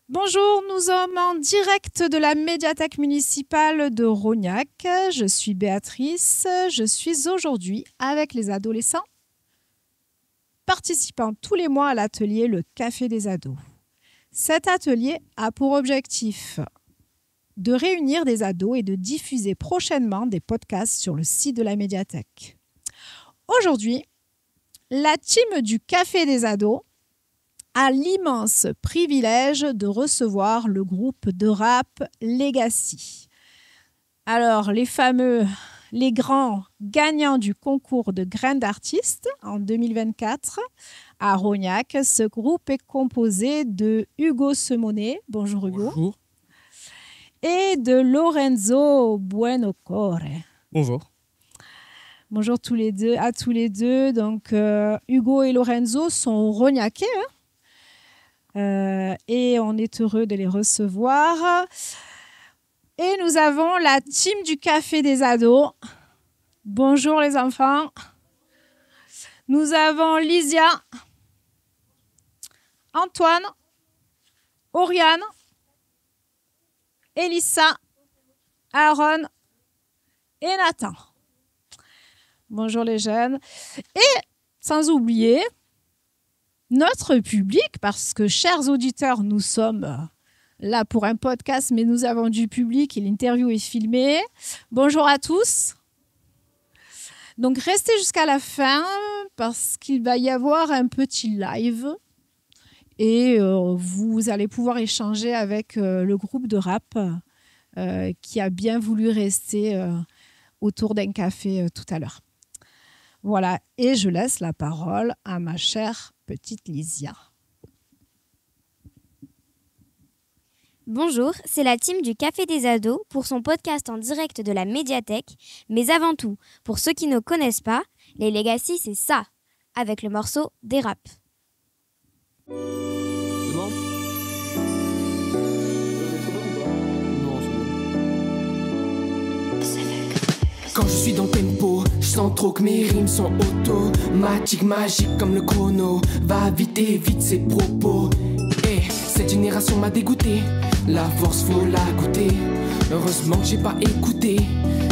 Bonjour, nous sommes en direct de la médiathèque municipale de Rognac. Je suis Béatrice. Je suis aujourd'hui avec les adolescents participant tous les mois à l'atelier Le Café des ados. Cet atelier a pour objectif de réunir des ados et de diffuser prochainement des podcasts sur le site de la médiathèque. Aujourd'hui, la team du Café des ados a l'immense privilège de recevoir le groupe de rap Legacy. Alors, les grands gagnants du concours de graines d'artistes en 2024 à Rognac. Ce groupe est composé de Hugo Semonet, bonjour Hugo. Bonjour. Et de Lorenzo Buenocore. Bonjour. Bonjour à tous les deux. Donc, Hugo et Lorenzo sont rognacais, et on est heureux de les recevoir. Et nous avons la team du Café des ados. Bonjour les enfants. Nous avons Lysia, Antoine, Oriane, Elissa, Aaron et Nathan. Bonjour les jeunes. Et sans oublier notre public, parce que, chers auditeurs, nous sommes là pour un podcast, mais nous avons du public et l'interview est filmée. Bonjour à tous. Donc, restez jusqu'à la fin parce qu'il va y avoir un petit live et vous allez pouvoir échanger avec le groupe de rap qui a bien voulu rester autour d'un café tout à l'heure. Voilà, et je laisse la parole à ma chère petite Lysia. Bonjour, c'est la team du Café des ados pour son podcast en direct de la médiathèque. Mais avant tout, pour ceux qui ne connaissent pas, les Legacy, c'est ça, avec le morceau des rap. Quand je suis dans le tempo, je sens trop que mes rimes sont automatiques, magiques comme le chrono. Va vite et vite ses propos. Et cette génération m'a dégoûté. La force faut la goûter. Heureusement que j'ai pas écouté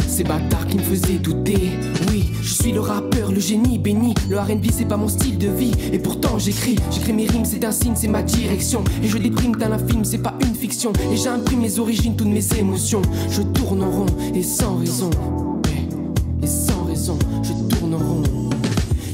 ces bâtards qui me faisaient douter. Oui, je suis le rappeur, le génie béni. Le R&B c'est pas mon style de vie. Et pourtant j'écris mes rimes, c'est un signe, c'est ma direction. Et je déprime tel un film, c'est pas une fiction. Et j'imprime mes origines, toutes mes émotions. Je tourne en rond et sans raison. Et sans raison, je tourne en rond.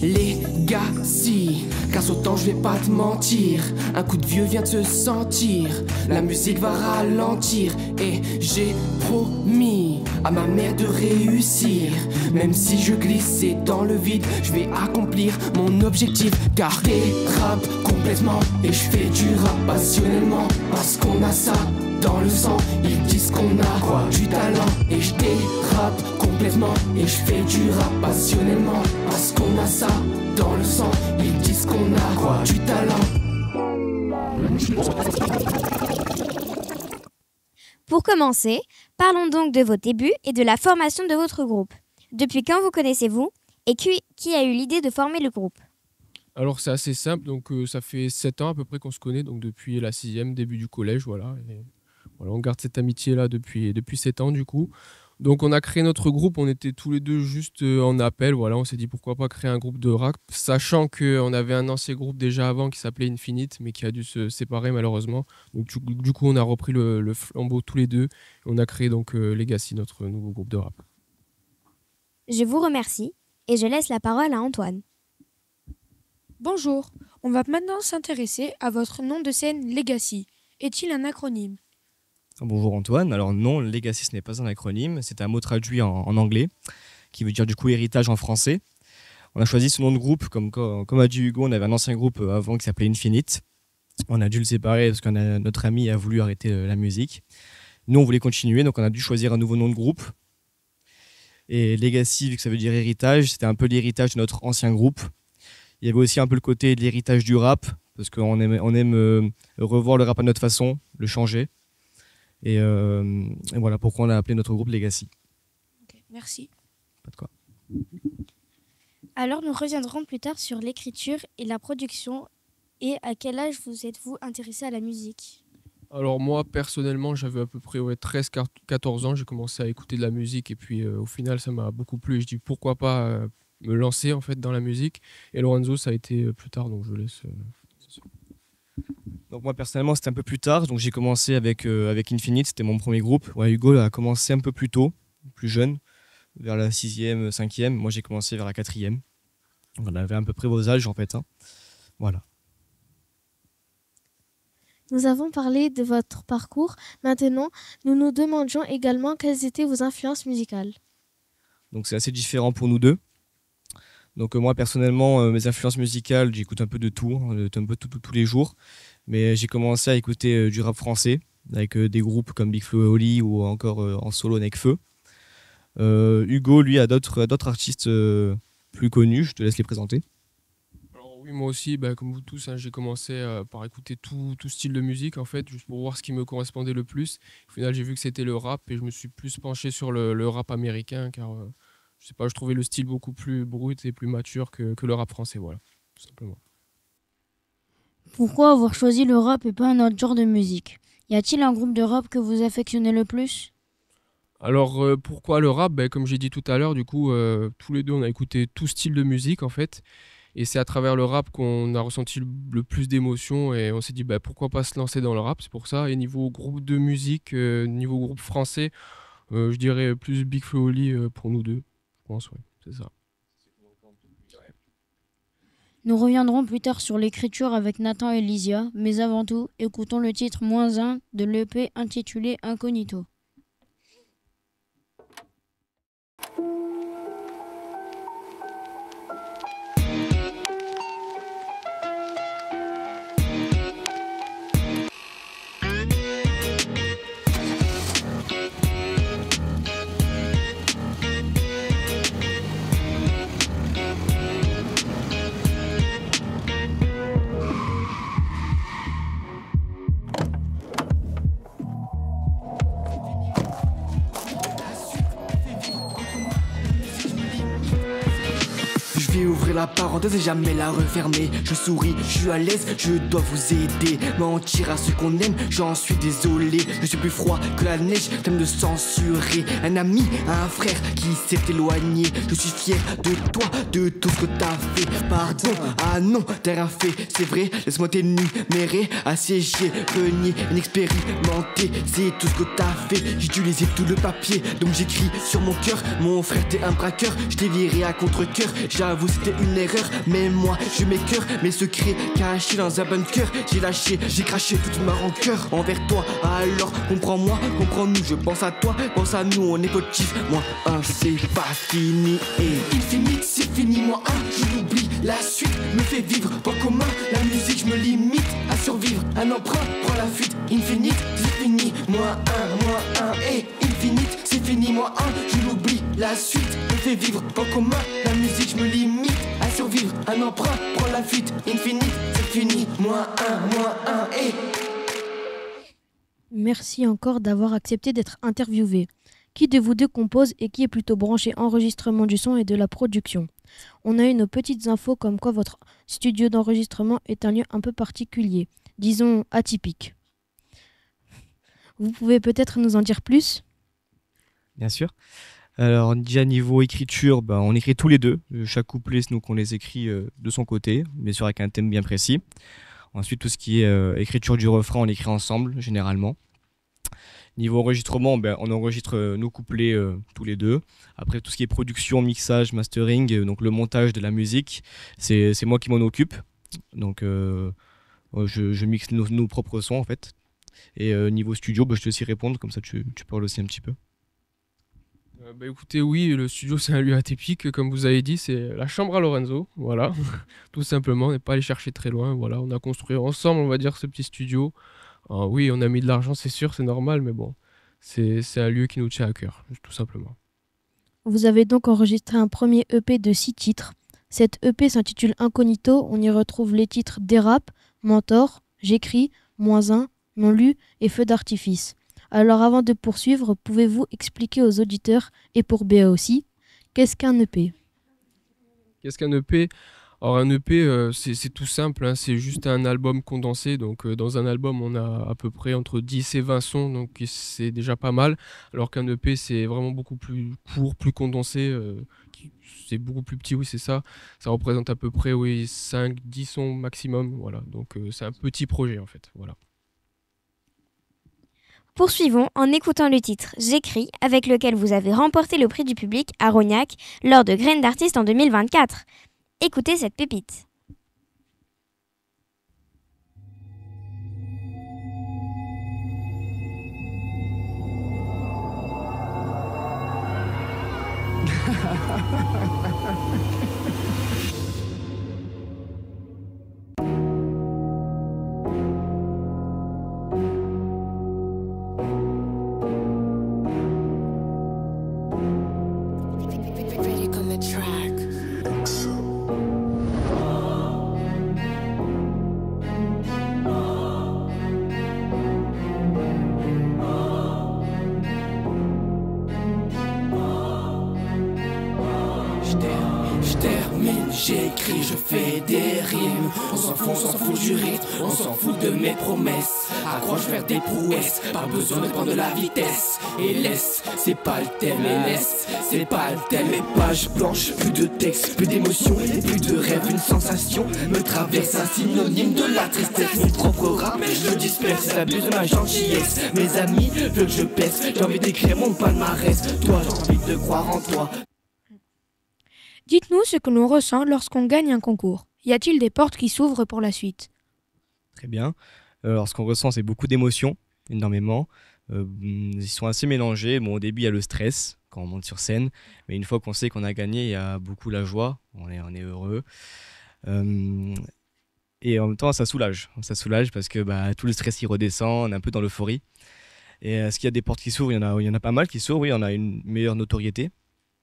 Legacy, car autant je vais pas te mentir. Un coup de vieux vient de se sentir. La musique va ralentir. Et j'ai promis à ma mère de réussir. Même si je glissais dans le vide, je vais accomplir mon objectif. Car je rappe complètement et je fais du rap passionnellement. Parce qu'on a ça dans le sang, ils disent qu'on a quoi, du talent. Et je dérape complètement et je fais du rap passionnellement. Parce qu'on a ça dans le sang, ils disent qu'on a quoi, du talent. Pour commencer, parlons donc de vos débuts et de la formation de votre groupe. Depuis quand vous connaissez-vous et qui a eu l'idée de former le groupe? Alors c'est assez simple, donc ça fait 7 ans à peu près qu'on se connaît, donc depuis la 6e, début du collège, voilà. Et voilà, on garde cette amitié-là depuis 7 ans du coup. Donc on a créé notre groupe, on était tous les deux juste en appel, voilà, on s'est dit pourquoi pas créer un groupe de rap, sachant qu'on avait un ancien groupe déjà avant qui s'appelait Infinite, mais qui a dû se séparer malheureusement. Donc du coup on a repris le flambeau tous les deux, et on a créé donc Legacy, notre nouveau groupe de rap. Je vous remercie et je laisse la parole à Antoine. Bonjour, on va maintenant s'intéresser à votre nom de scène Legacy. Est-il un acronyme? Bonjour Antoine, alors non, Legacy ce n'est pas un acronyme, c'est un mot traduit en anglais, qui veut dire du coup héritage en français. On a choisi ce nom de groupe, comme a dit Hugo, on avait un ancien groupe avant qui s'appelait Infinite. On a dû le séparer parce que notre ami a voulu arrêter la musique. Nous on voulait continuer, donc on a dû choisir un nouveau nom de groupe. Et Legacy, vu que ça veut dire héritage, c'était un peu l'héritage de notre ancien groupe. Il y avait aussi un peu le côté de l'héritage du rap, parce qu'on aime revoir le rap à notre façon, le changer. Et voilà pourquoi on a appelé notre groupe Legacy. Okay, merci. Pas de quoi. Alors nous reviendrons plus tard sur l'écriture et la production. Et à quel âge vous êtes-vous intéressé à la musique? Alors moi, personnellement, j'avais à peu près 13-14 ans, j'ai commencé à écouter de la musique et puis au final, ça m'a beaucoup plu. Et je dis pourquoi pas me lancer en fait dans la musique. Et Lorenzo, ça a été plus tard, donc je laisse. Donc moi personnellement c'était un peu plus tard, donc j'ai commencé avec Infinite, c'était mon premier groupe. Ouais, Hugo a commencé un peu plus tôt, plus jeune, vers la 6e, 5e. Moi j'ai commencé vers la 4e. Donc on avait à peu près vos âges en fait, hein. Voilà. Nous avons parlé de votre parcours. Maintenant, nous nous demandions également quelles étaient vos influences musicales. Donc c'est assez différent pour nous deux. Donc moi personnellement, mes influences musicales, j'écoute un peu de tout, hein, un peu tous les jours. Mais j'ai commencé à écouter du rap français, avec des groupes comme Big Flo et Oli ou encore en solo Nekfeu. Hugo, lui, a d'autres artistes plus connus, je te laisse les présenter. Alors oui, moi aussi, comme vous tous, hein, j'ai commencé par écouter tout style de musique en fait, juste pour voir ce qui me correspondait le plus. Au final, j'ai vu que c'était le rap et je me suis plus penché sur le rap américain car je sais pas, je trouvais le style beaucoup plus brut et plus mature que le rap français, voilà, tout simplement. Pourquoi avoir choisi le rap et pas un autre genre de musique? Y a-t-il un groupe de rap que vous affectionnez le plus? Alors pourquoi le rap? Comme j'ai dit tout à l'heure, du coup, tous les deux, on a écouté tout style de musique en fait. Et c'est à travers le rap qu'on a ressenti le plus d'émotions et on s'est dit pourquoi pas se lancer dans le rap, c'est pour ça. Et niveau groupe de musique, niveau groupe français, je dirais plus Big Flo et Oli pour nous deux, je pense, ouais, c'est ça. Nous reviendrons plus tard sur l'écriture avec Nathan et Lysia, mais avant tout, écoutons le titre -1 de l'EP intitulé Incognito. Je vais ouvrir la parenthèse et jamais la refermer. Je souris, je suis à l'aise, je dois vous aider. Mentir à ceux qu'on aime, j'en suis désolé. Je suis plus froid que la neige, t'aimes de censurer. Un ami, un frère qui s'est éloigné. Je suis fier de toi, de tout ce que t'as fait. Pardon, ah non, t'as rien fait, c'est vrai. Laisse-moi t'énumérer, assiégé, renier, inexpérimenté. C'est tout ce que t'as fait. J'ai utilisé tout le papier, donc j'écris sur mon cœur. Mon frère, t'es un braqueur, je t'ai viré à contre-cœur. J'avoue c'était une erreur, mais moi je m'écœure. Mes secrets cachés dans un bunker. J'ai lâché, j'ai craché toute ma rancœur envers toi. Alors comprends-moi, comprends-nous. Je pense à toi, pense à nous, on est collectif. Moi un c'est pas fini et infinite c'est fini. Moi un je l'oublie, la suite me fait vivre. Pas commun, la musique je me limite à survivre. Un emprunt prend la fuite, infinite c'est fini. Moi un et infinite c'est fini. Moi un je l'oublie, la suite me fait vivre. Pas commun, la musique je me limite à survivre. Un emprunt prend la fuite, infinite c'est fini. Moi un et Merci encore d'avoir accepté d'être interviewé. Qui de vous deux compose et qui est plutôt branché enregistrement du son et de la production? On a eu nos petites infos comme quoi votre studio d'enregistrement est un lieu un peu particulier, disons atypique. Vous pouvez peut-être nous en dire plus? Bien sûr. Alors déjà niveau écriture, on écrit tous les deux. Chaque couplet, c'est nous qu'on les écrit de son côté, bien sûr avec un thème bien précis. Ensuite tout ce qui est écriture du refrain, on l'écrit ensemble généralement. Niveau enregistrement, on enregistre nos couplets tous les deux. Après tout ce qui est production, mixage, mastering, donc le montage de la musique, c'est moi qui m'en occupe. Donc je mixe nos propres sons en fait. Et niveau studio, je te laisse y répondre, comme ça tu parles aussi un petit peu. Écoutez, oui, le studio c'est un lieu atypique, comme vous avez dit, c'est la chambre à Lorenzo, voilà, tout simplement, on n'est pas allé chercher très loin, voilà, on a construit ensemble, on va dire, ce petit studio. Alors, oui, on a mis de l'argent, c'est sûr, c'est normal, mais bon, c'est un lieu qui nous tient à cœur, tout simplement. Vous avez donc enregistré un premier EP de 6 titres. Cette EP s'intitule Incognito, on y retrouve les titres Dérap, Mentor, J'écris, -1, Non lu et Feu d'artifice. Alors avant de poursuivre, pouvez-vous expliquer aux auditeurs, et pour Béa aussi, Qu'est-ce qu'un EP? Qu'est-ce qu'un EP? Alors un EP, c'est tout simple, hein, c'est juste un album condensé. Donc dans un album, on a à peu près entre 10 et 20 sons, donc c'est déjà pas mal. Alors qu'un EP, c'est vraiment beaucoup plus court, plus condensé. C'est beaucoup plus petit, oui, c'est ça. Ça représente à peu près, oui, 5-10 sons maximum. Voilà. Donc c'est un petit projet en fait. Voilà. Poursuivons en écoutant le titre J'écris, avec lequel vous avez remporté le prix du public à Rognac lors de Graines d'artistes en 2024. Écoutez cette pépite. J'écris, je fais des rimes. On s'en fout du rythme, on s'en fout de mes promesses. Accroche vers des prouesses, pas besoin de prendre de la vitesse. Et laisse, c'est pas le thème, et laisse, c'est pas le thème. Les pages blanches, plus de texte, plus d'émotion et plus de rêve. Une sensation me traverse, un synonyme de la tristesse. Mon propre rap, je le disperse, s'abuse de ma gentillesse. Mes amis veulent que je pèse, j'ai envie d'écrire mon palmarès. Toi, j'ai envie de croire en toi. Dites-nous ce que l'on ressent lorsqu'on gagne un concours. Y a-t-il des portes qui s'ouvrent pour la suite? Très bien. Alors, ce qu'on ressent, c'est beaucoup d'émotions, énormément. Ils sont assez mélangés. Bon, au début, il y a le stress quand on monte sur scène. Mais une fois qu'on sait qu'on a gagné, il y a beaucoup la joie. On est heureux. Et en même temps, ça soulage. Ça soulage parce que tout le stress, il redescend. On est un peu dans l'euphorie. Et est-ce qu'il y a des portes qui s'ouvrent? Il y en a pas mal qui s'ouvrent. Oui, on a une meilleure notoriété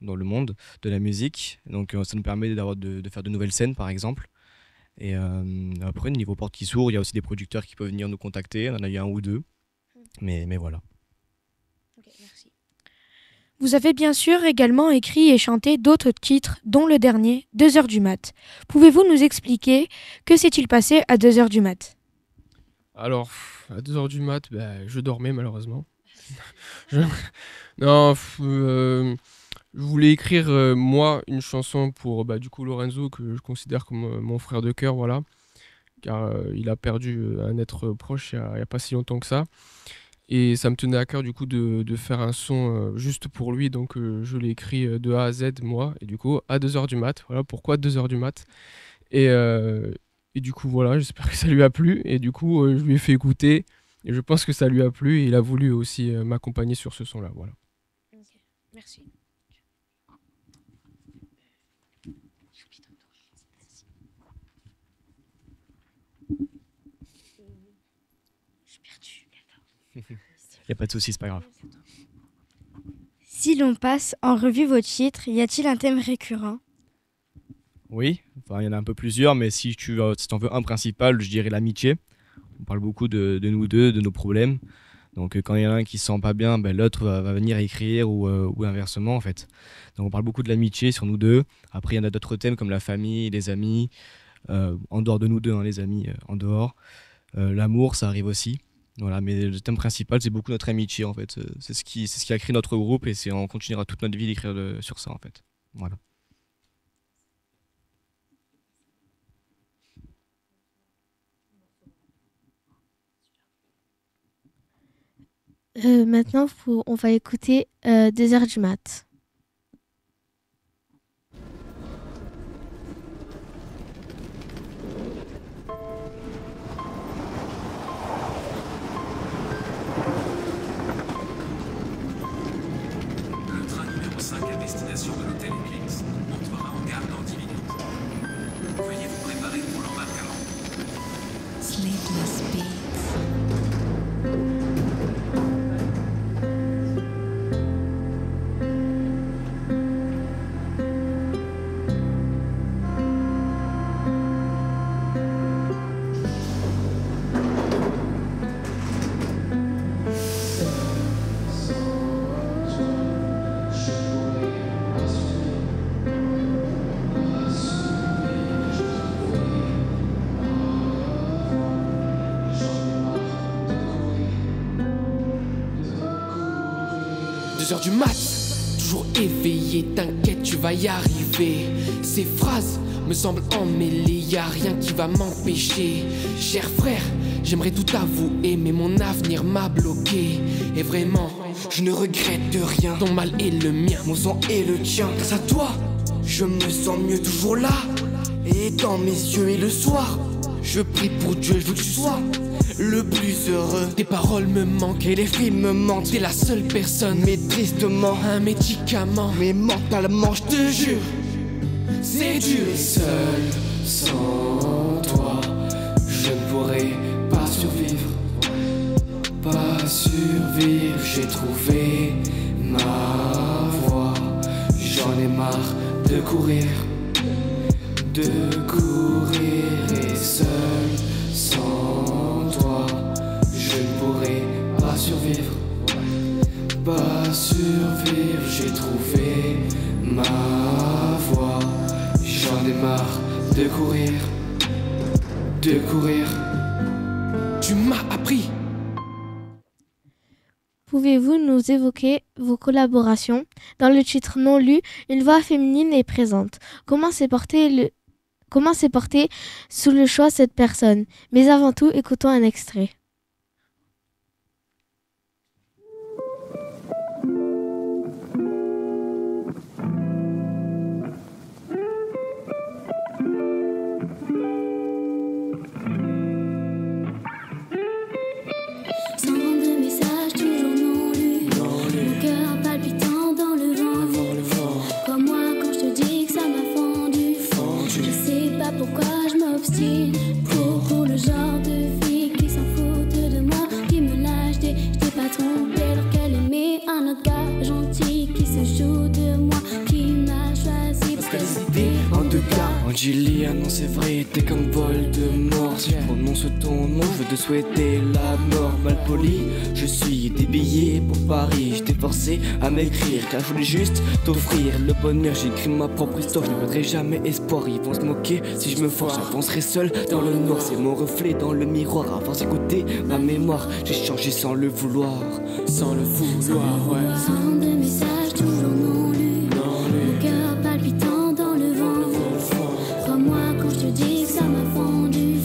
dans le monde de la musique. Donc, ça nous permet de faire de nouvelles scènes, par exemple. Et après, niveau porte qui s'ouvre, il y a aussi des producteurs qui peuvent venir nous contacter. On en a eu un ou deux. Mais voilà. Okay, merci. Vous avez bien sûr également écrit et chanté d'autres titres, dont le dernier, 2h du mat. Pouvez-vous nous expliquer que s'est-il passé à 2h du mat? Alors, à 2h du mat, je dormais malheureusement. Je voulais écrire, moi, une chanson pour du coup Lorenzo, que je considère comme mon frère de cœur, voilà. Car il a perdu un être proche il y a pas si longtemps que ça. Et ça me tenait à cœur du coup de faire un son juste pour lui. Donc je l'ai écrit de A à Z, moi. Et du coup, à 2h du mat. Voilà pourquoi 2h du mat. Et du coup, voilà, j'espère que ça lui a plu. Et du coup, je lui ai fait écouter. Et je pense que ça lui a plu. Et il a voulu aussi m'accompagner sur ce son-là. Voilà. Okay, merci. Il n'y a pas de souci, c'est pas grave. Si l'on passe en revue vos titres, y a-t-il un thème récurrent? Oui, il y en a un peu plusieurs, mais si tu en veux un principal, je dirais l'amitié. On parle beaucoup de nous deux, de nos problèmes. Donc quand il y en a un qui se sent pas bien, l'autre va venir écrire ou inversement en fait. Donc on parle beaucoup de l'amitié sur nous deux. Après il y en a d'autres thèmes comme la famille, les amis, en dehors de nous deux, les amis en dehors. L'amour, ça arrive aussi. Voilà, mais le thème principal, c'est beaucoup notre amitié en fait. C'est ce qui a créé notre groupe et on continuera toute notre vie d'écrire sur ça en fait. Voilà. Maintenant, on va écouter 2h du mat. Le train numéro 5 à destination de l'hôtel Eclipse entrera en gare dans 10 minutes. Veuillez vous préparer pour l'embarquement. Sleepless Beats. 2 heures du mat, toujours éveillé, t'inquiète, tu vas y arriver. Ces phrases me semblent emmêlées, y a rien qui va m'empêcher. Cher frère, j'aimerais tout avouer, mais mon avenir m'a bloqué. Et vraiment, je ne regrette rien. Ton mal est le mien, mon sang est le tien. Grâce à toi, je me sens mieux, toujours là. Et dans mes yeux et le soir, je prie pour Dieu, je veux que tu sois le plus heureux. Tes paroles me manquent et les films me mentent. T'es la seule personne, mais tristement un médicament. Mais mentalement, je te jure, c'est dur. Seul, sans toi, je ne pourrais pas survivre. Pas survivre, j'ai trouvé ma voie. J'en ai marre de courir. Et seul, sans toi, je ne pourrais pas survivre. Pas survivre, j'ai trouvé ma voie. J'en ai marre de courir. Tu m'as appris. Pouvez-vous nous évoquer vos collaborations? Dans le titre non lu, une voix féminine est présente. Comment s'est porté sous le choix cette personne? Mais avant tout, écoutons un extrait. Pourquoi je m'obstine pour le genre de fille qui s'en foutent de moi, qui me lâche des pas trompé alors qu'elle aimait un autre gars gentil qui se joue de moi, qui m'a choisi parce qu'elle T'es en 2 cas. Angelia, non c'est vrai, t'es comme Voldemort. Si je prononce ton nom, je veux te souhaiter la mort. Mal poli, je suis des billets pour Paris. Je t'ai forcé à m'écrire car je voulais juste t'offrir le bonheur. J'écris ma propre histoire, je ne perdrai jamais espoir. Ils vont se moquer si je me force, j'avancerai seul dans le noir. C'est mon reflet dans le miroir, à force d'écouter ma mémoire. J'ai changé sans le vouloir, ouais. Sans de messages toujours non lus, mon cœur palpitant dans le vent. Crois-moi quand je te dis que ça m'a fendu.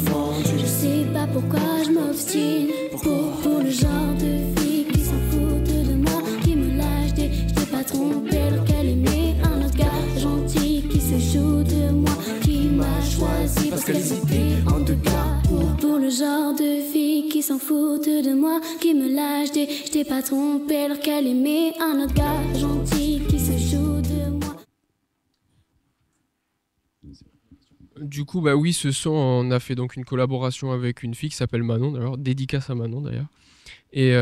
Je sais pas pourquoi je m'obstine pour le genre de fille qui s'en foutent de moi, qui me lâche des pas trompé alors qu'elle aimait un autre gars gentil qui se joue de moi, qui m'a choisi parce qu'elle hésitait en 2 cas. Pour le genre de fille qui s'en foutent de moi, qui me lâche des je t'ai pas trompé alors qu'elle aimait un autre gars gentil qui se joue de moi. Du coup, bah oui, ce son, on a fait donc une collaboration avec une fille qui s'appelle Manon, d'ailleurs, dédicace à Manon d'ailleurs. Et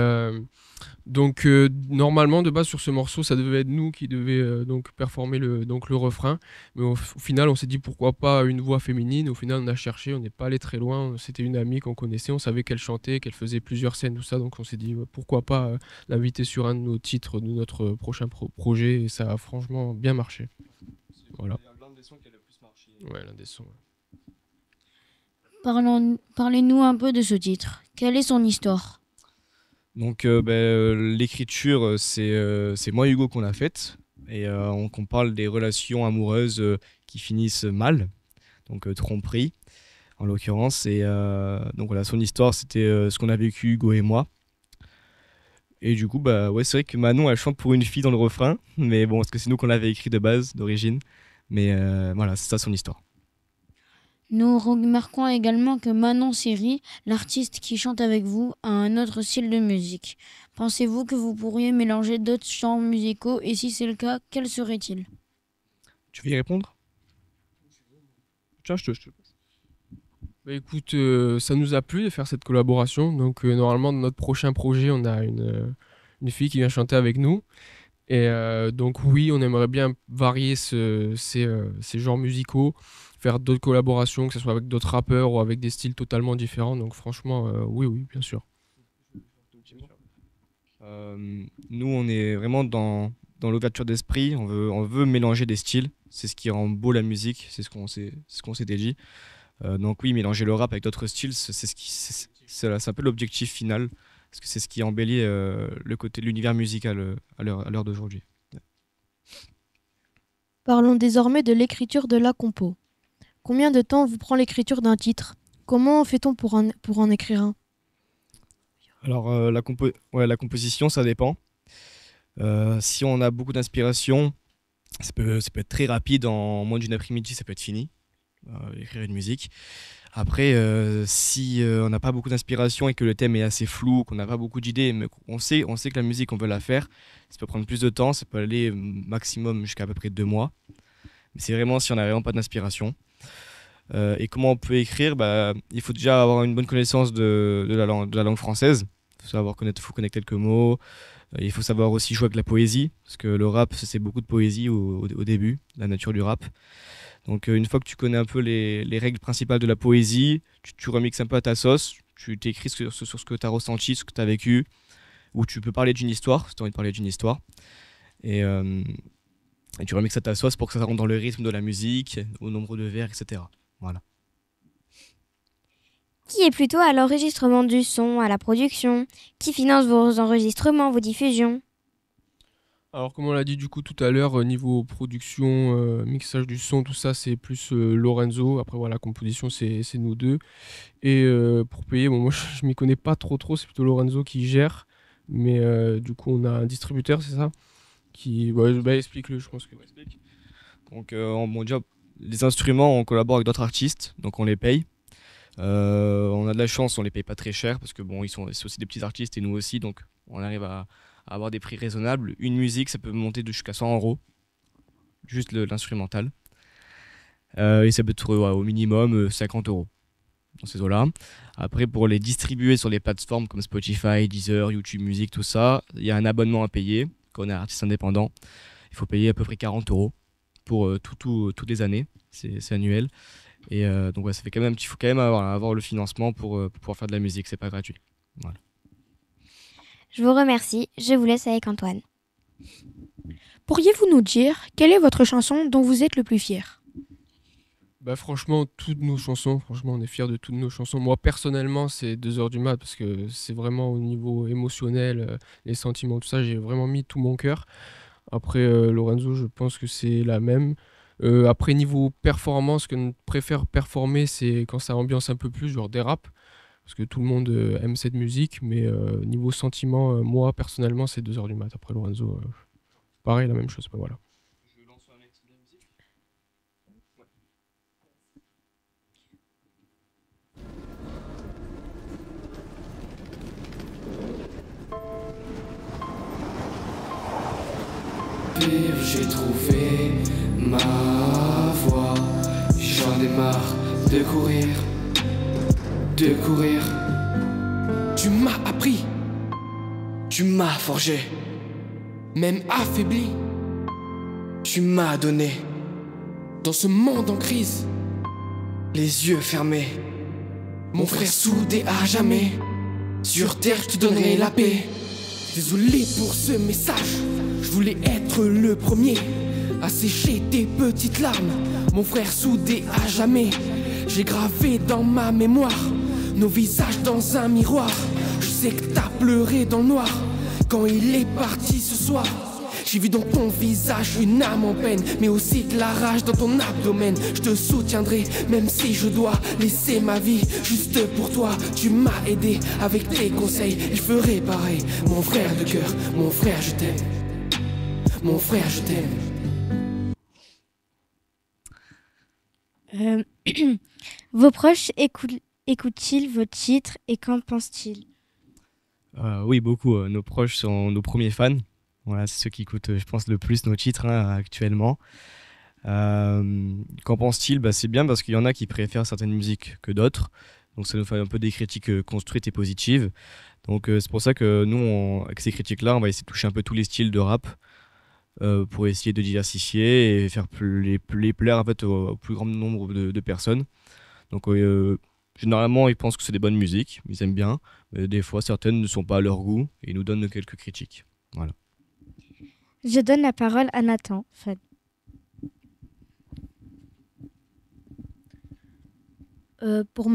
donc normalement de base sur ce morceau, ça devait être nous qui devions donc performer le refrain, mais au final on s'est dit pourquoi pas une voix féminine. Au final on a cherché, on n'est pas allé très loin. C'était une amie qu'on connaissait, on savait qu'elle chantait, qu'elle faisait plusieurs scènes, tout ça, donc on s'est dit pourquoi pas l'inviter sur un de nos titres de notre prochain projet, et ça a franchement bien marché. Voilà. L'un des sons qui a le plus marché. Ouais, l'un des sons. Ouais. Parlez-nous un peu de ce titre. Quelle est son histoire? Donc l'écriture, c'est moi et Hugo qu'on l'a faite. Et on parle des relations amoureuses qui finissent mal, donc tromperie en l'occurrence. Et donc voilà, son histoire, c'était ce qu'on a vécu Hugo et moi. Et du coup, bah ouais, c'est vrai que Manon, elle chante pour une fille dans le refrain, mais bon, parce que c'est nous qu'on l'avait écrit de base, d'origine. Mais voilà, c'est ça son histoire. Nous remarquons également que Manon Siri, l'artiste qui chante avec vous, a un autre style de musique. Pensez-vous que vous pourriez mélanger d'autres genres musicaux, et si c'est le cas, quels seraient-ils? Tu veux y répondre? Tiens, je te passe. Bah écoute, ça nous a plu de faire cette collaboration. Donc normalement, dans notre prochain projet, on a une fille qui vient chanter avec nous. Et donc oui, on aimerait bien varier ces genres musicaux, faire d'autres collaborations, que ce soit avec d'autres rappeurs ou avec des styles totalement différents. Donc franchement, oui, bien sûr. Nous, on est vraiment dans l'ouverture d'esprit. On veut mélanger des styles. C'est ce qui rend beau la musique. C'est ce qu'on s'était dit. Donc oui, mélanger le rap avec d'autres styles, c'est un peu l'objectif final. parce que c'est ce qui embellit le côté de l'univers musical à l'heure d'aujourd'hui. Parlons désormais de l'écriture de la compo. Combien de temps vous prend l'écriture d'un titre? Comment fait-on pour en écrire un? Alors, la composition, ça dépend. Si on a beaucoup d'inspiration, ça peut être très rapide, en moins d'une après-midi, ça peut être fini, écrire une musique. Après, si on n'a pas beaucoup d'inspiration et que le thème est assez flou, qu'on n'a pas beaucoup d'idées, mais on sait que la musique, on veut la faire, ça peut prendre plus de temps, ça peut aller maximum jusqu'à à peu près 2 mois. Mais c'est vraiment si on n'a vraiment pas d'inspiration. Et comment on peut écrire? Il faut déjà avoir une bonne connaissance de la langue française. Il faut connaître quelques mots. Il faut savoir aussi jouer avec la poésie, parce que le rap, c'est beaucoup de poésie au début, la nature du rap. Donc une fois que tu connais un peu les règles principales de la poésie, tu remixes un peu à ta sauce, tu t'écris sur ce que tu as ressenti, ce que tu as vécu, ou tu peux parler d'une histoire, si tu as envie de parler d'une histoire. Et tu remixes à ta sauce pour que ça rentre dans le rythme de la musique, au nombre de vers, etc. Voilà. Qui est plutôt à l'enregistrement du son, à la production? Qui finance vos enregistrements, vos diffusions? Alors, comme on l'a dit du coup tout à l'heure, niveau production, mixage du son, tout ça, c'est plus Lorenzo. Après, voilà, composition, c'est nous deux. Et pour payer, bon, moi, je m'y connais pas trop, c'est plutôt Lorenzo qui gère. Mais du coup, on a un distributeur, c'est ça? Qui, explique-le, je pense que. Explique. Donc, déjà, les instruments, on collabore avec d'autres artistes, donc on les paye. On a de la chance, on les paye pas très cher, parce que bon, c'est aussi des petits artistes et nous aussi, donc on arrive à avoir des prix raisonnables. Une musique, ça peut monter jusqu'à 100 €, juste l'instrumental. Et ça peut être au minimum 50 € dans ces eaux-là. Après, pour les distribuer sur les plateformes comme Spotify, Deezer, YouTube Music, tout ça, il y a un abonnement à payer. Quand on est artiste indépendant, il faut payer à peu près 40 € pour toutes les années. C'est annuel. Et donc ouais, ça fait il faut quand même avoir le financement pour pouvoir faire de la musique, c'est pas gratuit. Voilà. Je vous remercie, je vous laisse avec Antoine. Pourriez-vous nous dire quelle est votre chanson dont vous êtes le plus fier? Franchement, toutes nos chansons, franchement, on est fiers de toutes nos chansons. Moi, personnellement, c'est 2 heures du mat, parce que c'est vraiment au niveau émotionnel, les sentiments, tout ça, j'ai vraiment mis tout mon cœur. Après, Lorenzo, je pense que c'est la même. Après, niveau performance, ce que je préfère performer, c'est quand ça ambiance un peu plus, genre des raps, parce que tout le monde aime cette musique. Mais niveau sentiment, moi, personnellement, c'est 2 heures du mat. Après, Lorenzo, pareil, la même chose. Voilà. Je lance un extrait de la musique. J'ai trouvé ma voie, j'en ai marre de courir. Tu m'as appris, tu m'as forgé, même affaibli, tu m'as donné. Dans ce monde en crise, les yeux fermés, mon frère soudé à jamais. Sur terre, je te donnerai la paix. Désolé pour ce message, je voulais être le premier à sécher tes petites larmes. Mon frère soudé à jamais, j'ai gravé dans ma mémoire nos visages dans un miroir. Je sais que t'as pleuré dans le noir quand il est parti ce soir. J'ai vu dans ton visage une âme en peine, mais aussi de la rage dans ton abdomen. Je te soutiendrai même si je dois laisser ma vie juste pour toi. Tu m'as aidé avec tes conseils et je ferai pareil. Mon frère de cœur, mon frère je t'aime. Mon frère je t'aime. Vos proches écoutent-ils vos titres et qu'en pensent-ils? Oui, beaucoup. Nos proches sont nos premiers fans. Voilà, c'est ceux qui écoutent, je pense, le plus nos titres actuellement. Qu'en pense-t-il? C'est bien parce qu'il y en a qui préfèrent certaines musiques que d'autres. Donc ça nous fait un peu des critiques construites et positives. Donc c'est pour ça que nous, avec ces critiques-là, on va essayer de toucher un peu tous les styles de rap pour essayer de diversifier et faire les plaire en fait, au plus grand nombre de personnes. Donc généralement, ils pensent que c'est des bonnes musiques, ils aiment bien. Mais des fois, certaines ne sont pas à leur goût et ils nous donnent quelques critiques. Voilà. Je donne la parole à Nathan. Pour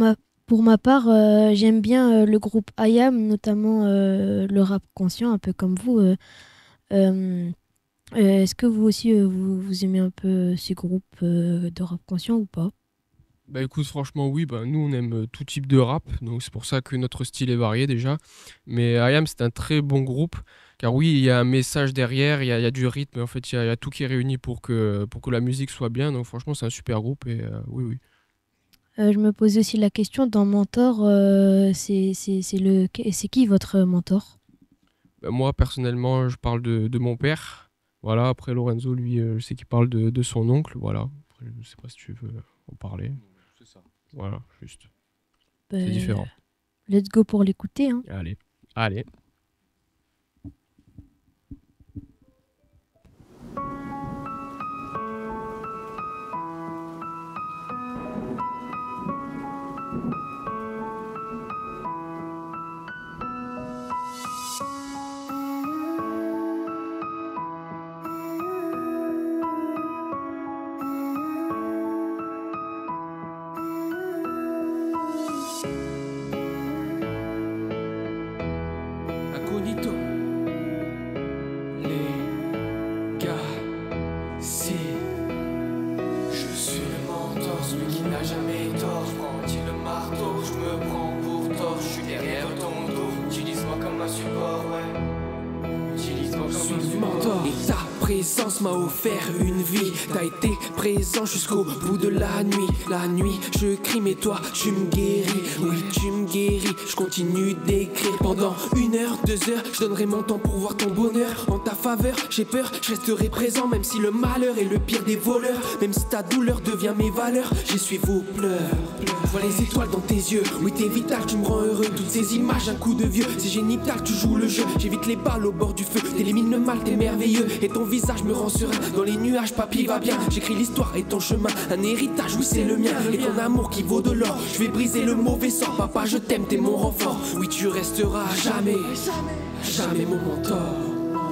Pour ma part, j'aime bien le groupe IAM, notamment le rap conscient, un peu comme vous. Est-ce que vous aussi, vous aimez un peu ces groupes de rap conscient ou pas? Bah écoute, franchement, oui, bah, nous on aime tout type de rap, donc c'est pour ça que notre style est varié déjà. Mais IAM, c'est un très bon groupe, car oui, il y a un message derrière, il y a du rythme, en fait, il y a tout qui est réuni pour que la musique soit bien. Donc franchement, c'est un super groupe et oui, oui. Je me posais aussi la question, dans Mentor, c'est qui votre mentor? Bah, moi, personnellement, je parle de mon père. Voilà, après Lorenzo, lui, je sais qu'il parle de son oncle, voilà. Après, je sais pas si tu veux en parler. C'est ça. Voilà, juste. Bah, C'est différent. Let's go pour l'écouter, hein. Allez, allez. Incognito. Les gars, si je suis le mentor, celui qui n'a jamais tort, je prends-il le marteau, je me prends pour tort, je suis derrière ton dos, utilise-moi comme un support, ouais. Utilise-moi comme un support. Et ta présence m'a offert une vie. T'as été présent jusqu'au bout de la nuit. La nuit, je crie mais toi, tu me guéris. Oui, tu me guéris. Je continue d'écrire pendant 1 heure, 2 heures. Je donnerai mon temps pour voir ton bonheur en ta faveur. J'ai peur, je resterai présent même si le malheur est le pire des voleurs. Même si ta douleur devient mes valeurs, j'essuie vos pleurs. Je vois les étoiles dans tes yeux. Oui, t'es vital, tu me rends heureux. Toutes ces images, un coup de vieux. C'est génital, tu joues le jeu. J'évite les balles au bord du feu. T'élimines le mal, t'es merveilleux. Et ton visage me rend serein. Dans les nuages, papy va bien. J'écris l'histoire et ton chemin. Un héritage, oui, c'est le mien. Et ton amour qui vaut de l'or. Je vais briser le mauvais sort. Papa, je t'aime, t'es mon renfort. Oui, tu resteras jamais, jamais mon mentor.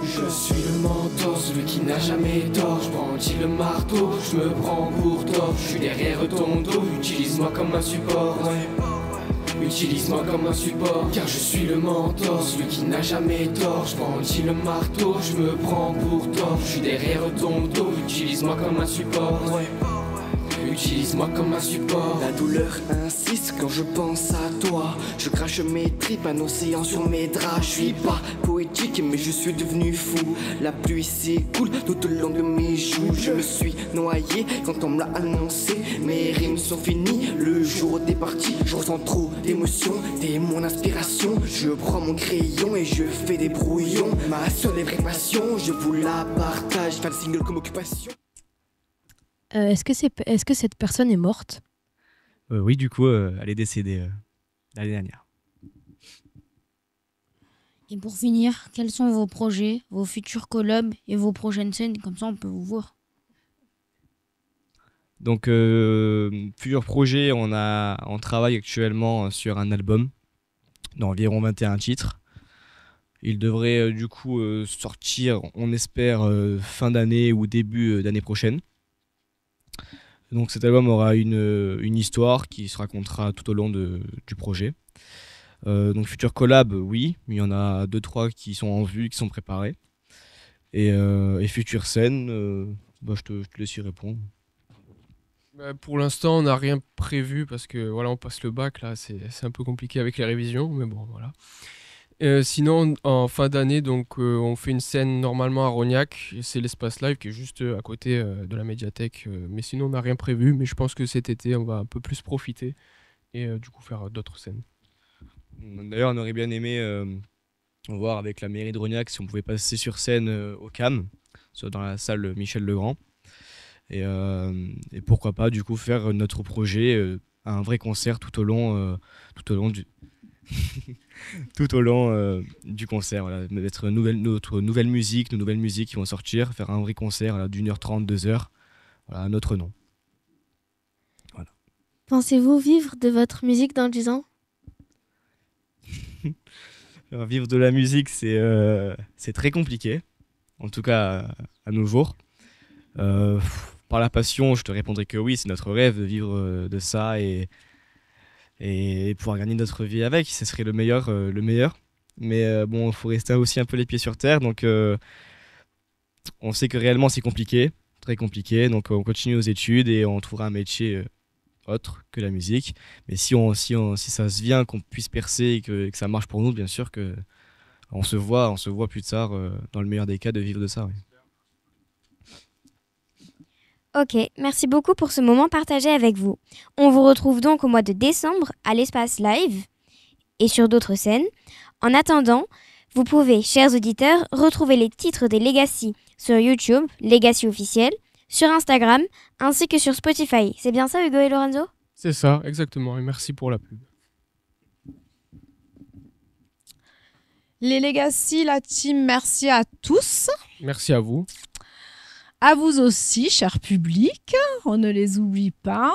Je suis le mentor, celui qui n'a jamais tort. Je prends-il le marteau, je me prends pour tort. Je suis derrière ton dos, utilise-moi comme un support, ouais. Utilise-moi comme un support, car je suis le mentor, celui qui n'a jamais tort. Je prends-il le marteau, je me prends pour tort. Je suis derrière ton dos, utilise-moi comme un support, ouais. Utilise-moi comme un support. La douleur insiste quand je pense à toi. Je crache mes tripes, un océan sur mes draps. Je suis pas poétique mais je suis devenu fou. La pluie s'écoule tout au long de mes joues. Je me suis noyé quand on me l'a annoncé. Mes rimes sont finies, le jour où t'es parti. Je ressens trop d'émotions, t'es mon inspiration. Je prends mon crayon et je fais des brouillons. Ma seule et vraie passion, je vous la partage. Faire le single comme occupation. Est-ce que cette personne est morte? Oui, du coup, elle est décédée l'année dernière. Et pour finir, quels sont vos projets, vos futurs collabs et vos prochaines scènes? Comme ça, on peut vous voir. Donc, plusieurs projets, on travaille actuellement sur un album d'environ 21 titres. Il devrait du coup sortir, on espère, fin d'année ou début d'année prochaine. Donc cet album aura une histoire qui se racontera tout au long du projet. Donc futur collab, oui, mais il y en a 2-3 qui sont en vue, qui sont préparés. Et future scène, je te laisse y répondre. Pour l'instant, on n'a rien prévu parce que voilà, on passe le bac là, c'est un peu compliqué avec les révisions, mais bon voilà. Sinon, en fin d'année, donc on fait une scène normalement à Rognac, et c'est l'espace live qui est juste à côté de la médiathèque. Mais sinon, on n'a rien prévu, mais je pense que cet été, on va un peu plus profiter et du coup faire d'autres scènes. D'ailleurs, on aurait bien aimé voir avec la mairie de Rognac si on pouvait passer sur scène au CAM, soit dans la salle Michel Legrand. Et pourquoi pas du coup faire notre projet, un vrai concert tout au long du tout au long du concert, voilà. Mettre notre nouvelle musique, nos nouvelles musiques qui vont sortir, faire un vrai concert voilà, d'1h30, 2h, voilà, à notre nom. Voilà. Pensez-vous vivre de votre musique dans 10 ans? Alors, vivre de la musique, c'est très compliqué, en tout cas à nos jours. Par la passion, je te répondrai que oui, c'est notre rêve de vivre de ça et et pouvoir gagner notre vie avec, ce serait le meilleur. Mais bon, il faut rester aussi un peu les pieds sur terre, donc on sait que réellement c'est compliqué, très compliqué, donc on continue nos études et on trouvera un métier autre que la musique. Mais si ça se vient, qu'on puisse percer et que ça marche pour nous, bien sûr que on se voit plus tard, dans le meilleur des cas, de vivre de ça. Oui. Ok, merci beaucoup pour ce moment partagé avec vous. On vous retrouve donc au mois de décembre à l'Espace Live et sur d'autres scènes. En attendant, vous pouvez, chers auditeurs, retrouver les titres des Legacy sur YouTube, Legacy officiel, sur Instagram, ainsi que sur Spotify. C'est bien ça, Hugo et Lorenzo ? C'est ça, exactement. Et merci pour la pub. Les Legacy, la team, merci à tous. Merci à vous. À vous aussi, cher public. On ne les oublie pas.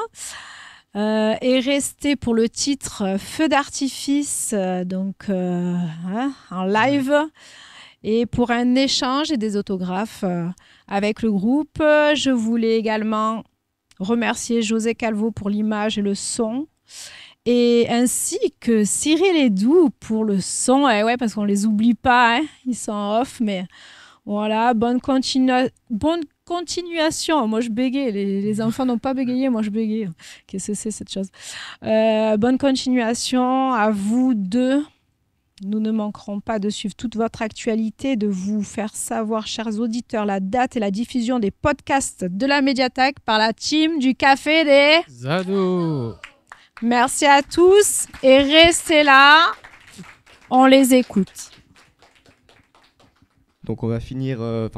Et restez pour le titre Feu d'artifice, en live. Et pour un échange et des autographes avec le groupe. Je voulais également remercier José Calvo pour l'image et le son. Et ainsi que Cyril et Doux pour le son. Et ouais, parce qu'on ne les oublie pas, hein. Ils sont off, mais voilà, bonne continuation. Moi, je bégaye. Les enfants n'ont pas bégayé, moi, je bégaye. Qu'est-ce que c'est, cette chose? Bonne continuation à vous deux. Nous ne manquerons pas de suivre toute votre actualité, de vous faire savoir, chers auditeurs, la date et la diffusion des podcasts de la médiathèque par la team du Café des Ados. Merci à tous et restez là. On les écoute. Donc on va finir, on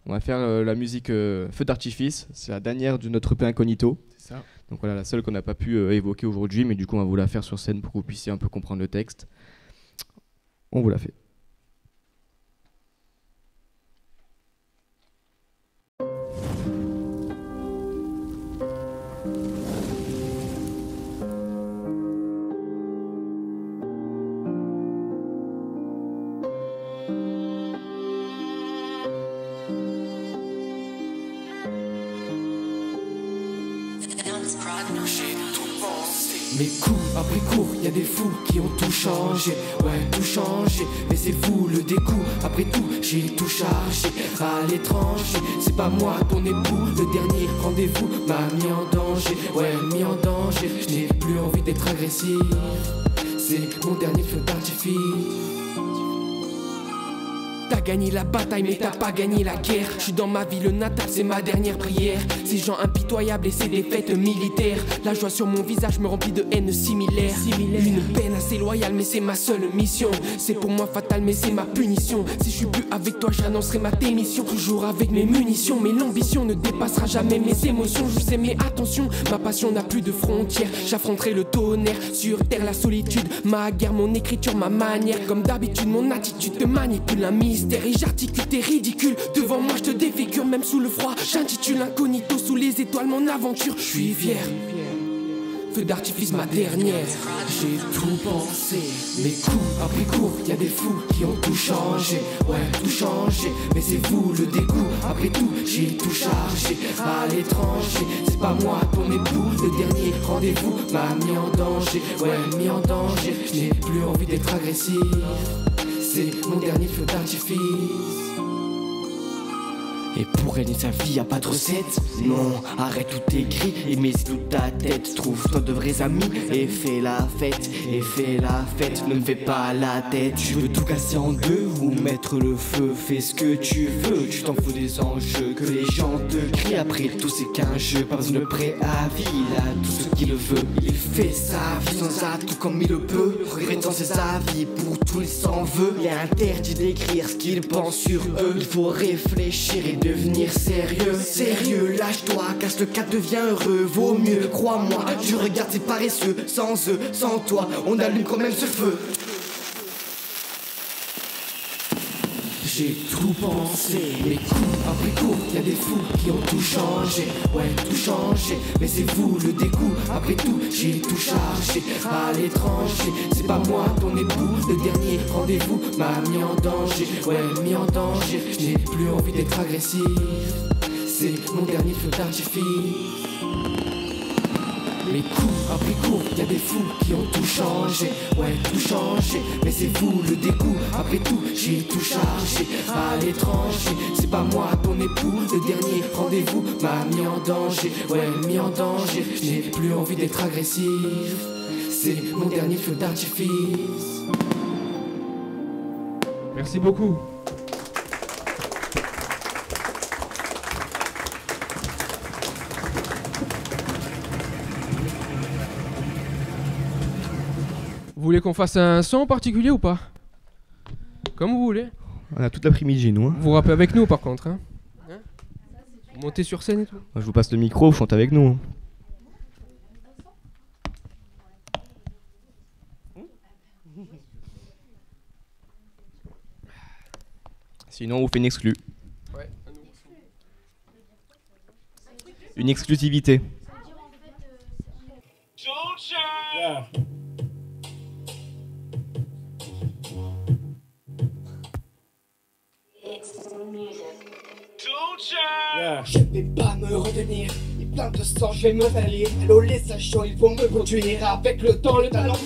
va faire la musique Feu d'artifice. C'est la dernière de notre EP Incognito. C'est ça. Donc voilà, la seule qu'on n'a pas pu évoquer aujourd'hui, mais du coup on va vous la faire sur scène pour que vous puissiez un peu comprendre le texte. On vous la fait. Mais coup après cours, y a des fous qui ont tout changé, ouais tout changé. Mais c'est vous le dégoût, après tout j'ai tout chargé à l'étranger. C'est pas moi ton époux, le dernier rendez-vous m'a mis en danger, ouais mis en danger. Je n'ai plus envie d'être agressif, c'est mon dernier feu d'artifice. T'as gagné la bataille mais t'as pas gagné la guerre. Je suis dans ma ville natale, c'est ma dernière prière. Ces gens impitoyables et ces défaites militaires. La joie sur mon visage me remplit de haine similaire. Une peine assez loyale mais c'est ma seule mission. C'est pour moi fatal mais c'est ma punition. Si je suis plus avec toi j'annoncerai ma démission. Toujours avec mes munitions, mais l'ambition ne dépassera jamais mes émotions. Je sais mais attention, ma passion n'a plus de frontières. J'affronterai le tonnerre, sur terre la solitude. Ma guerre, mon écriture, ma manière. Comme d'habitude mon attitude te manipule un mystère. Et j'articule tes ridicules, devant moi je te défigure. Même sous le froid, j'intitule Incognito. Sous les étoiles mon aventure, je suis fier. Feu d'artifice ma dernière, j'ai tout pensé. Mais coup après coup, y a des fous qui ont tout changé, ouais tout changé. Mais c'est vous le dégoût, après tout j'ai tout chargé à l'étranger. C'est pas moi ton époux, le dernier rendez-vous m'a mis en danger, ouais mis en danger. Je n'ai plus envie d'être agressif, c'est mon dernier feu d'artifice. Et pour gagner sa vie, y'a pas de recette. Non, arrête tout écrit et mets toute ta tête. Trouve-toi de vrais amis et fais la fête. Et fais la fête, ne me fais pas la tête. Tu veux tout casser en deux ou mettre le feu. Fais ce que tu veux, tu t'en fous des enjeux. Que les gens te crient, après tout c'est qu'un jeu. Pas besoin de préavis, il a tout ce qu'il veut. Il fait sa vie sans atout comme il le peut. Prétend ses avis pour tous les s'en veut. Il est interdit d'écrire ce qu'il pense sur eux. Il faut réfléchir et devenir sérieux, sérieux, lâche-toi, cache le cap, deviens heureux, vaut mieux, crois-moi, tu regardes ces paresseux, sans eux, sans toi, on allume quand même ce feu. J'ai tout pensé, mais coup après coup, y'a des fous qui ont tout changé, ouais tout changé. Mais c'est vous le dégoût, après tout j'ai tout chargé à l'étranger. C'est pas moi ton époux, le dernier rendez-vous m'a mis en danger, ouais mis en danger. Je n'ai plus envie d'être agressif, c'est mon dernier feu d'artifice. Les coups après coups, y a des fous qui ont tout changé. Ouais, tout changé, mais c'est vous le dégoût. Après tout, j'ai tout chargé à l'étranger. C'est pas moi ton époux, le dernier rendez-vous m'a mis en danger. Ouais, mis en danger, j'ai plus envie d'être agressif. C'est mon dernier feu d'artifice. Merci beaucoup. Vous voulez qu'on fasse un son en particulier ou pas? Comme vous voulez. On a toute l'après-midi, nous. Hein. Vous rappez avec nous par contre. Hein, vous montez sur scène et tout. Je vous passe le micro, vous chantez avec nous. Hein. Sinon, on vous fait une exclue. Ouais. Une exclusivité. Yeah. Yeah. Je vais pas me retenir, il plein de sang, je vais me salir. Hello les sachants, il faut me produire. Avec le temps, le talent,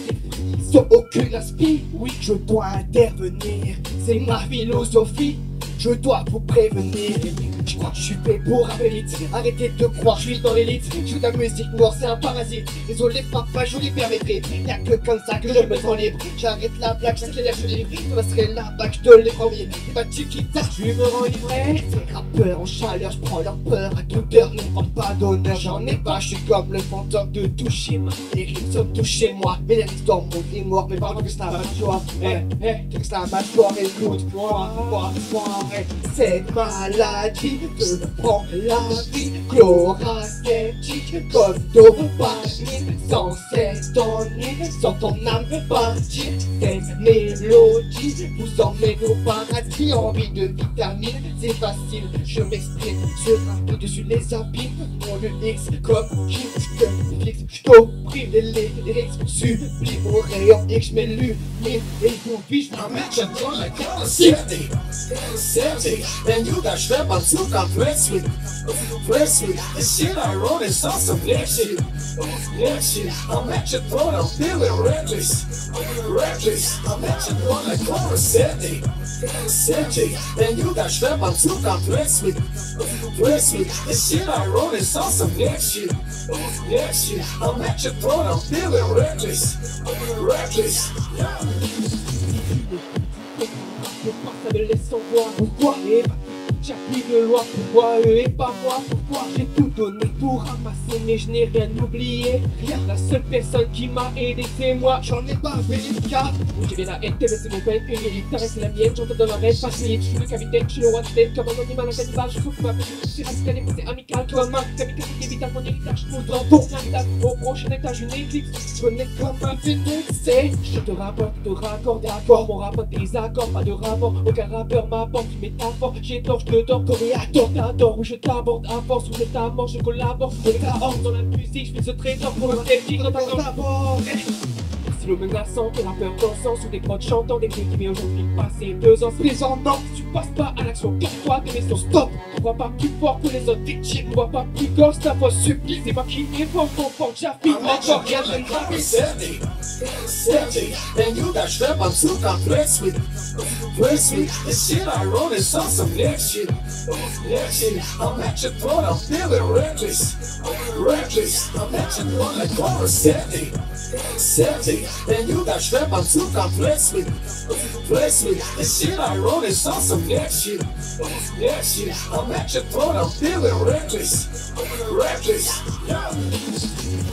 sans aucune aspi. Oui, je dois intervenir, c'est ma philosophie. Je dois vous prévenir. Je crois que je suis fait pour un élite. Arrêtez de croire, je suis dans l'élite. Je fais de la musique noire, c'est un parasite. Désolé papa, je vous les permettrai. Y'a que comme ça que je me sens libre. J'arrête la blague, j'accélère, je livre. Je passerai la bague, je te les promets. C'est pas tu qui tard, je me rends livré. Ces rappeurs en chaleur, je prends leur peur à toute heure. Ne porte pas d'honneur, j'en ai pas. Je suis comme le fantôme de Touchima. Les rimes sont touchés moi. Mais les rimes dans mon vie mort. Mais pardon que c'est la mâchoire. Que c'est la mâchoire, écoute-moi. Cette maladie te prend la vie, chlorasceptique comme dopamine, sans cet ennui, sans ton âme partir. Cette mélodie vous emmène au paradis, envie de vitamines, c'est facile, je m'exprime sur un dessus les abîmes. Mon le X comme Kim, je te fixe, je t'opprime les lyrics sublimes au rayon X, je m'illumine et vous vis, je m'amène, j'attends la capacité. And you got strap on two compress with this shit I wrote is awesome. That shit, I'm at your throat, I'm feeling reckless. I'm at your throat like Coracetti. And you got strap on two compress with this shit I wrote is awesome. That shit, I'm at your throat, I'm feeling reckless. Ça me laisse sans voix. Pourquoi j'applique le loi? Pourquoi eux et pas moi? Pourquoi j'ai tout donné pour ramasser mais je n'ai rien oublié? Rien. La seule personne qui m'a aidé c'est moi. J'en ai pas fait le cas. J'ai bien la haine, mais c'est mon peine. Une guitare c'est la mienne. J'entends dans ma rêve facile. Je suis le capitaine, je suis le roi de tête. Comme un animal, un cannibale. Je trouve ma vie. Je suis radical et c'est amical. Toi ma kamikaze évidemment mon héritage. Je dans ton héritage. Au prochain étage une éclipse. Je connais comme un phénix. Je te rapporte, te raccorde d'accord. Mon rapport des accords, pas de rapport. Aucun rappeur m'apporte une métaphore. J'ai tort, je te dors, Coréator, t'adore. Ou je t'aborde à force, ou je t'amorce, je collabore. On est à ordre dans la musique, je fais ce trésor pour le sceptique dans ta d'abord. Si le menaçant, les rappeurs dansant sous des prods chantants, des clips qui met aujourd'hui passé 2 ans présentant. Tu passes pas à l'action, casse-toi, tes maisons stop. Tu vois pas plus fort que les autres victimes, tu vois pas plus gosse, ta voix supplie. C'est moi qui évoque ton fort, j'affirme encore rien de grave. And you got strap on two complex with this shit I wrote is awesome. That shit, I'm at your throat, I'm feeling reckless. I'm at your throat like Coracetti. And you got strap on two complex with this shit I wrote is awesome. That shit, I'm at your throat, I'm feeling reckless.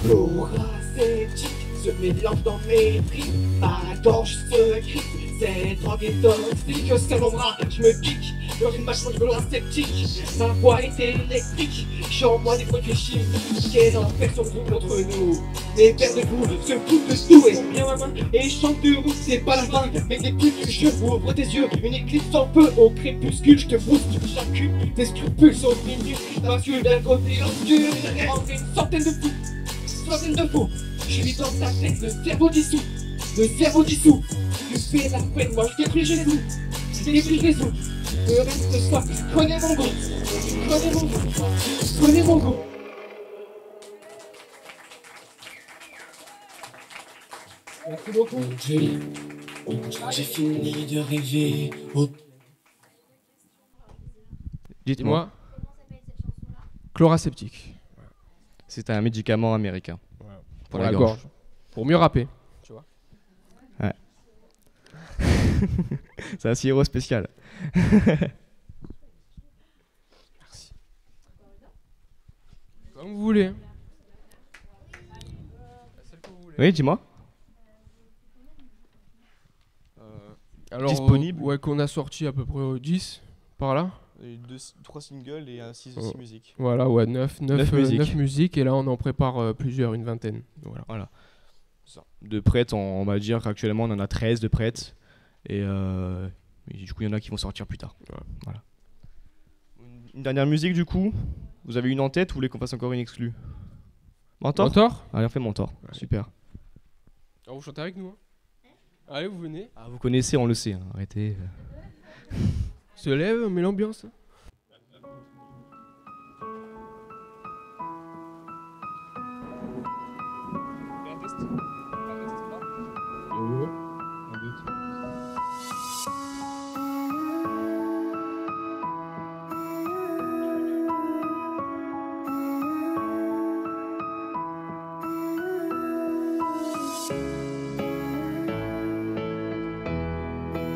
Coracetti se mélange dans mes rimes, ma gorge se crie. Cette drogue est toxique, c'est mon bras, je me pique. Dans une machine de l'eau sceptique, ma voix est électrique. J'ai en moi des produits chimiques, quelle infection trouve contre nous. Les pères de vous se foutent de tout, et bien ma main et chante de route, c'est pas la fin. Mais des putes, je ouvre tes yeux, une éclipse en feu au crépuscule. Je te booste, j'accule, tes scrupules sont minus. Parce que d'un côté obscur, j'ai rentré une centaine de fous. Je suis dans ta tête, le cerveau dissous. Tu fais la peine, moi je détruis Jésus. Le reste de soi, prenez mon goût. Merci beaucoup. J'ai fini de rêver. Oh. Dites-moi. Chloraseptique. C'est un médicament américain. Pour la gorge. Pour mieux rapper. Tu vois. Ouais. C'est un sirop spécial. Merci. Comme vous voulez. Oui, dis-moi. Alors, disponible. Ouais, qu'on a sorti à peu près 10 par là. 3 singles et 6 musiques. Voilà, ouais, 9 musiques. musiques. Et là, on en prépare plusieurs, une vingtaine. Voilà. Ça. De prêtes, on va dire qu'actuellement, on en a 13 de prêtes. Et du coup, il y en a qui vont sortir plus tard. Ouais. Voilà. Une dernière musique, du coup. Vous avez une en tête ou vous voulez qu'on fasse encore une exclue? Mentor. Allez, on fait Mentor. Ouais. Super. Alors, vous chantez avec nous, hein. Allez, vous venez. Ah, vous connaissez, on le sait. Hein. Arrêtez. Se lève, on met l'ambiance.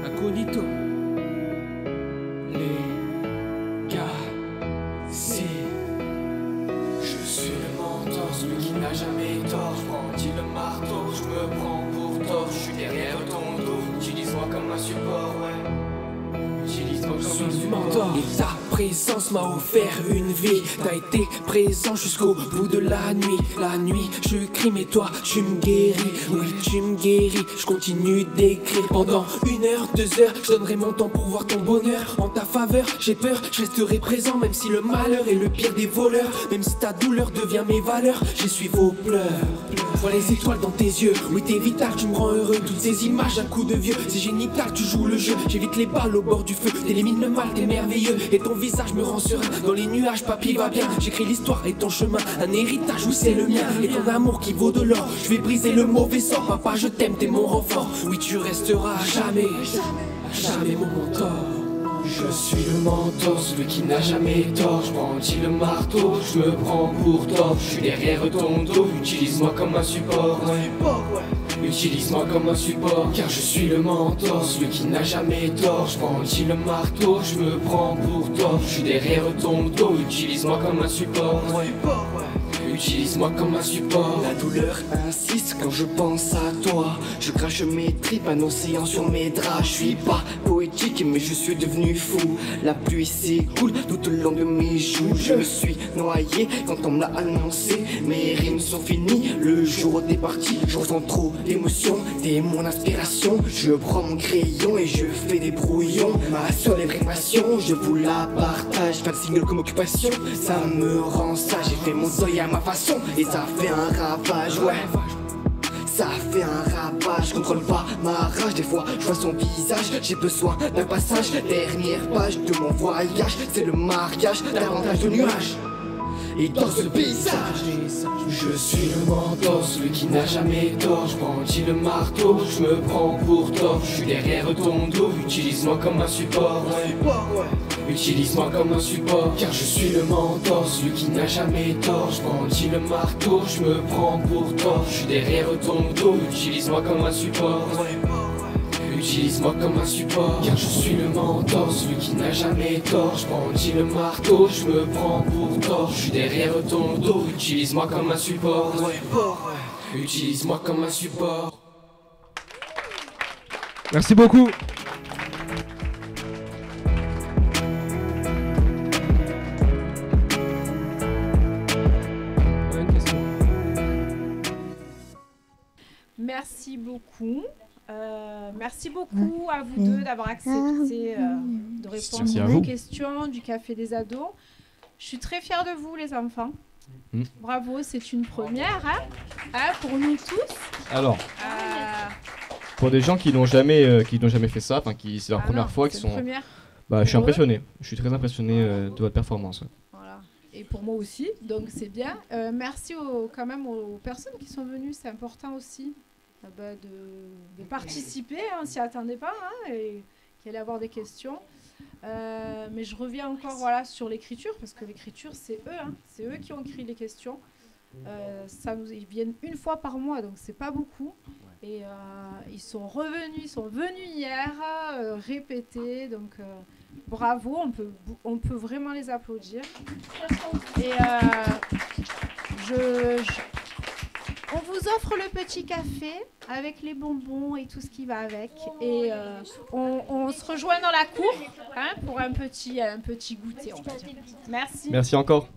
Incognito. Les gars, si je suis le mentor, celui qui n'a jamais tort. Je brandis le marteau, je me prends pour tort. Je suis derrière ton dos, utilise-moi comme un support, ouais. Utilise-moi comme un support. Et ta présence m'a offert une vie. T'as été présent jusqu'au bout de la nuit. La nuit, je crie mais toi, tu me guéris. Oui, tu me guéris, je continue d'écrire. Pendant 1 heure, 2 heures, je donnerai mon temps pour voir ton bonheur. En ta faveur, j'ai peur, je resterai présent. Même si le malheur est le pire des voleurs. Même si ta douleur devient mes valeurs, j'essuie vos pleurs. Je vois les étoiles dans tes yeux. Oui, t'es vital, tu me rends heureux. Toutes ces images, un coup de vieux. C'est génital, tu joues le jeu. J'évite les balles au bord du feu. T'élimines le mal, t'es merveilleux. Et ton visage me rend serein. Dans les nuages, papy va bien. J'écris l'histoire et ton chemin. Un héritage, oui, c'est le mien. Et ton amour qui vaut de l'or. Je vais briser le mauvais sort. Papa, je t'aime, t'es mon renfort. Oui, tu resteras à jamais. Jamais mon mentor. Je suis le mentor, celui qui n'a jamais tort. Je brandis le marteau, je me prends pour tort. Je suis derrière ton dos, utilise-moi comme un support, ouais. Utilise-moi comme un support, car je suis le mentor, celui qui n'a jamais tort. Je brandis le marteau, je me prends pour tort. Je suis derrière ton dos, utilise-moi comme un support, ouais. Utilise-moi comme un support. La douleur insiste quand je pense à toi. Je crache mes tripes, un océan sur mes draps. Je suis pas poétique mais je suis devenu fou. La pluie s'écoule tout au long de mes joues. Je me suis noyé quand on me l'a annoncé. Mes rimes sont finies le jour où t'es parti. Je ressens trop d'émotions, t'es mon inspiration. Je prends mon crayon et je fais des brouillons. Ma seule et vraie passion, je vous la partage. Faire le single comme occupation, ça me rend sage. J'ai fait mon deuil à ma façon et ça fait un ravage, ouais. Ça fait un ravage, je contrôle pas ma rage. Des fois je vois son visage, j'ai besoin d'un passage. Dernière page de mon voyage, c'est le mariage, davantage de nuages. Et dans ce paysage, je suis le mentor, celui qui n'a jamais tort. Je brandis le marteau, je me prends pour tort. Je suis derrière ton dos, utilise-moi comme un support, ouais. Utilise-moi comme un support, car je suis le mentor, celui qui n'a jamais tort. Je brandis le marteau, je me prends pour tort. Je suis derrière ton dos, utilise-moi comme un support, ouais. Utilise-moi comme un support, car je suis le mentor, celui qui n'a jamais tort. Je brandis le marteau, je me prends pour tort. Je suis derrière ton dos, utilise-moi comme un support, ouais. Utilise-moi comme un support. Merci beaucoup. Merci beaucoup. Merci beaucoup à vous deux d'avoir accepté de répondre aux questions du Café des Ados. Je suis très fière de vous, les enfants. Bravo, c'est une première pour nous tous. Alors, pour des gens qui n'ont jamais fait ça, enfin qui c'est leur première fois, qui sont, je suis impressionné. Je suis très impressionné de votre performance. Voilà. Et pour moi aussi, donc c'est bien. Merci quand même aux personnes qui sont venues, c'est important aussi. de participer, on s'y attendait pas, hein, et qu'il allait avoir des questions. Mais je reviens encore sur l'écriture, parce que l'écriture, c'est eux, hein, c'est eux qui ont écrit les questions. Ils viennent une fois par mois, donc c'est pas beaucoup. Et ils sont venus hier, répéter, donc bravo, on peut vraiment les applaudir. Et on vous offre le petit café avec les bonbons et tout ce qui va avec. Et on se rejoint dans la cour, hein, pour un petit goûter, on va dire. Merci. Merci encore.